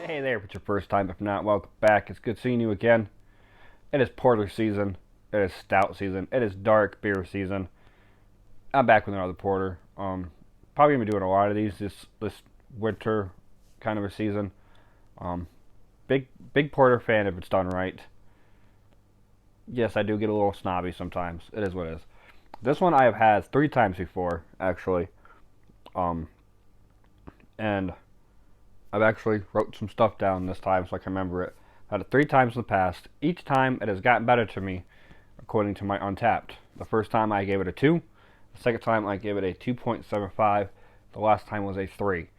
Hey there, if it's your first time. If not, welcome back. It's good seeing you again. It is porter season. It is stout season. It is dark beer season. I'm back with another porter. Probably gonna be doing a lot of these this winter kind of a season. Um, big porter fan if it's done right. Yes, I do get a little snobby sometimes. It is what it is. This one I have had 3 times before, actually. Um, and I've actually wrote some stuff down this time so I can remember it. I've had it 3 times in the past. Each time it has gotten better to me, according to my Untapped. The first time I gave it a 2. The second time I gave it a 2.75. The last time was a 3.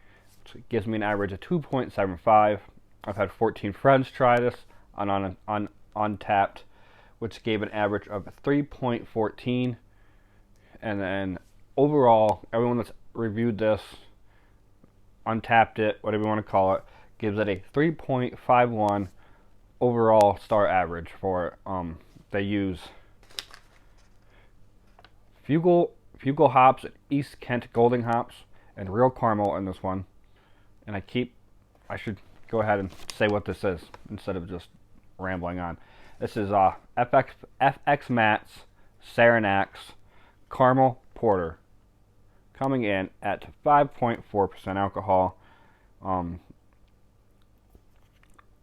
So it gives me an average of 2.75. I've had 14 friends try this on Untapped, which gave an average of 3.14. And then overall, everyone that's reviewed this, Untapped it, whatever you want to call it, gives it a 3.51 overall star average for it. They use Fugle hops, East Kent Golding hops, and real caramel in this one. And I should go ahead and say what this is instead of just rambling on. This is F.X.Matt's Saranac's Caramel Porter, coming in at 5.4% alcohol.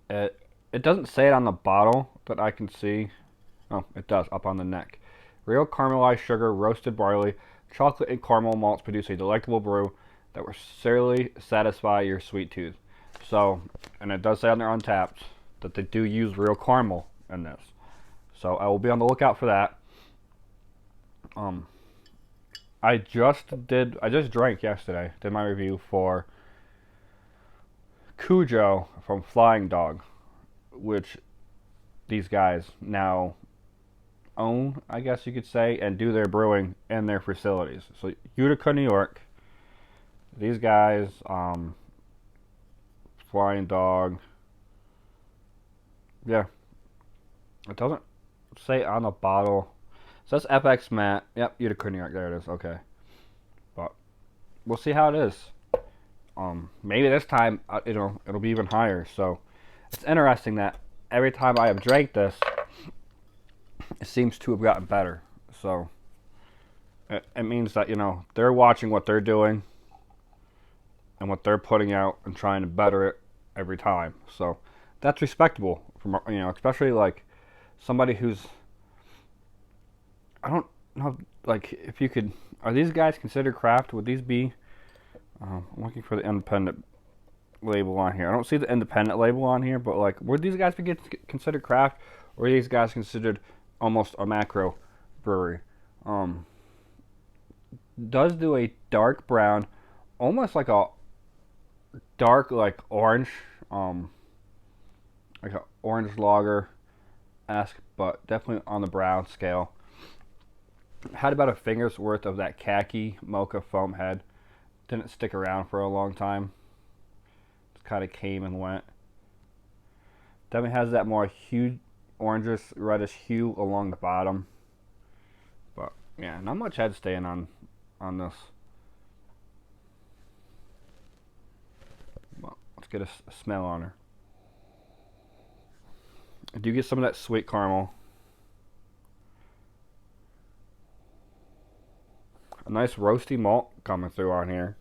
It doesn't say it on the bottle that I can see. Oh, it does, up on the neck. Real caramelized sugar, roasted barley, chocolate and caramel malts produce a delectable brew that will surely satisfy your sweet tooth. So, and it does say on their Untapped that they do use real caramel in this. So I will be on the lookout for that. I just drank yesterday, did my review for Cujo from Flying Dog, which these guys now own, I guess you could say, and do their brewing in their facilities. So Utica, New York, these guys, Flying Dog, yeah, it doesn't say on the bottle. So that's F.X.Matt. Yep, Utica, New York. There it is. Okay, but we'll see how it is. Maybe this time, it'll be even higher. So it's interesting that every time I have drank this, it seems to have gotten better. So it means that they're watching what they're doing and what they're putting out and trying to better it every time. So that's respectable from especially like somebody who's, I don't know, like, if you could, are these guys considered craft? Would these be, I'm looking for the independent label on here. I don't see the independent label on here, but like, would these guys be considered craft, or are these guys considered almost a macro brewery? Does do a dark brown, almost like a dark, like orange, like an orange lager-esque, but definitely on the brown scale. Had about a finger's worth of that khaki mocha foam head. Didn't stick around for a long time. Just kind of came and went. Definitely has that more hue, orangish, reddish hue along the bottom. But yeah, not much head staying on this. Well, let's get a smell on her. I do get some of that sweet caramel. A nice roasty malt coming through on here.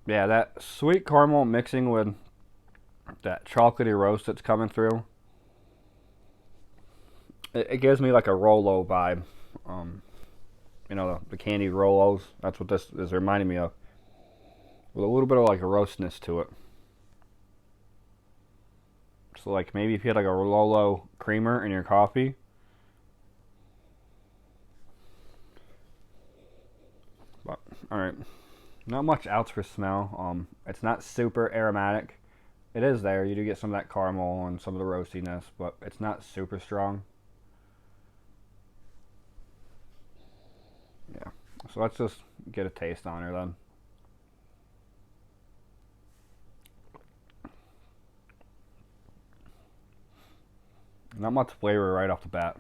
Yeah, that sweet caramel mixing with that chocolatey roast that's coming through. It gives me like a Rolo vibe. The candied Rolos. That's what this is reminding me of. With a little bit of like a roastness to it. So like maybe if you had like a Rolo creamer in your coffee. But alright. Not much else for smell. It's not super aromatic. It is there. You do get some of that caramel and some of the roastiness, but it's not super strong. Yeah. So let's just get a taste on her then. Not much flavor right off the bat.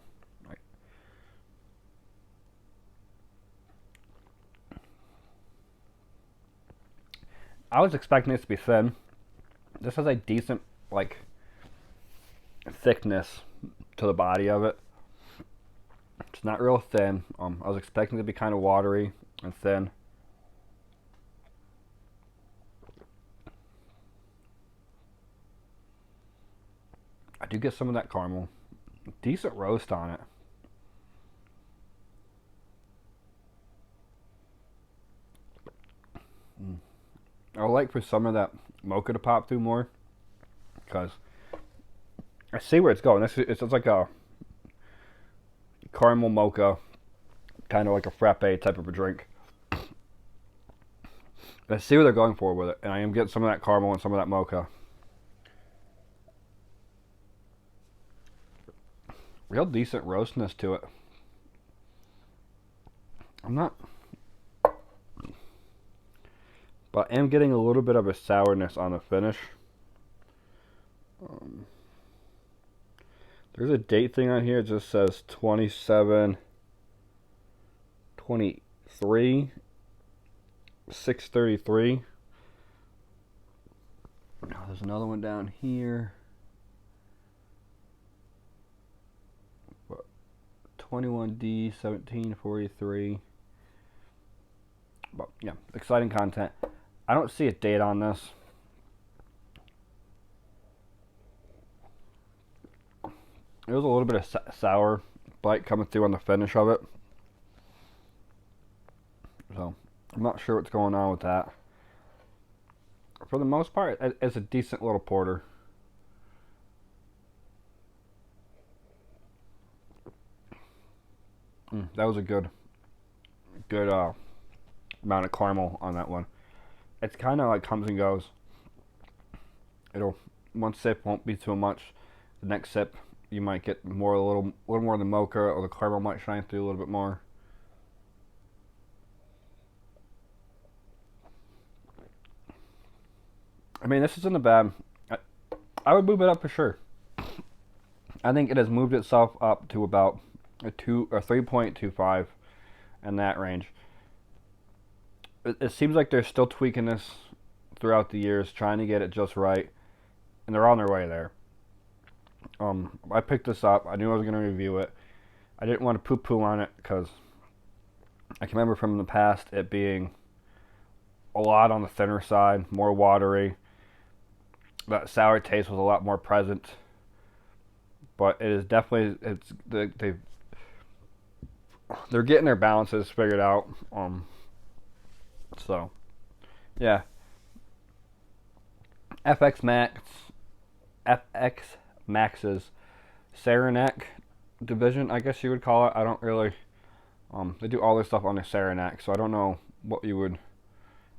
I was expecting this to be thin. This has a decent, like, thickness to the body of it. It's not real thin. I was expecting it to be kind of watery and thin. I do get some of that caramel. Decent roast on it. I would like for some of that mocha to pop through more, because I see where it's going. It's like a caramel mocha, kind of like a frappe type of a drink. I see what they're going for with it, and I am getting some of that caramel and some of that mocha. Real decent roastness to it. I'm not, but I am getting a little bit of a sourness on the finish. There's a date thing on here. It just says 27/23, 6/33. Now there's another one down here. 21D 1743. But yeah, exciting content. I don't see a date on this. There was a little bit of sour bite coming through on the finish of it. So I'm not sure what's going on with that. For the most part, it's a decent little porter. That was a good amount of caramel on that one. It's kind of like comes and goes. One sip won't be too much. The next sip you might get a little more of the mocha, or the caramel might shine through a little bit more. I mean, this isn't a bad. I would move it up for sure. I think it has moved itself up to about a 2 or 3.25 in that range. It seems like they're still tweaking this throughout the years, trying to get it just right, and they're on their way there. I picked this up. I knew I was going to review it. I didn't want to poo-poo on it because I can remember from the past it being a lot on the thinner side, more watery. That sour taste was a lot more present. But it is definitely, they're getting their balances figured out. So yeah, F.X.Max's Saranac division, I guess you would call it. I don't really. They do all their stuff on the Saranac, so I don't know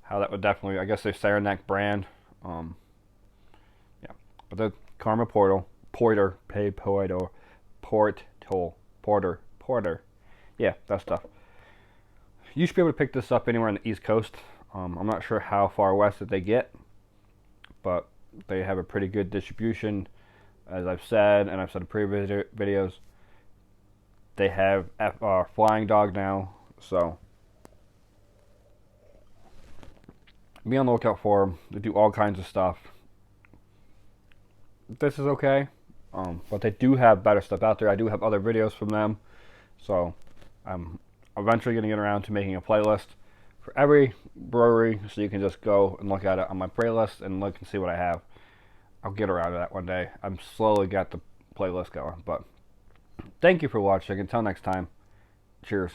how that would definitely. I guess their Saranac brand. Yeah, but the Karma Porter. Yeah, that stuff. You should be able to pick this up anywhere on the East Coast. I'm not sure how far west that they get, but they have a pretty good distribution. As I've said, and I've said in previous videos, they have Flying Dog now, so be on the lookout for them. They do all kinds of stuff. This is okay. But they do have better stuff out there. I do have other videos from them, so I'm eventually going to get around to making a playlist for every brewery, so you can just go and look at it on my playlist and look and see what I have. I'll get around to that one day. I'm slowly got the playlist going, but thank you for watching. Until next time, cheers.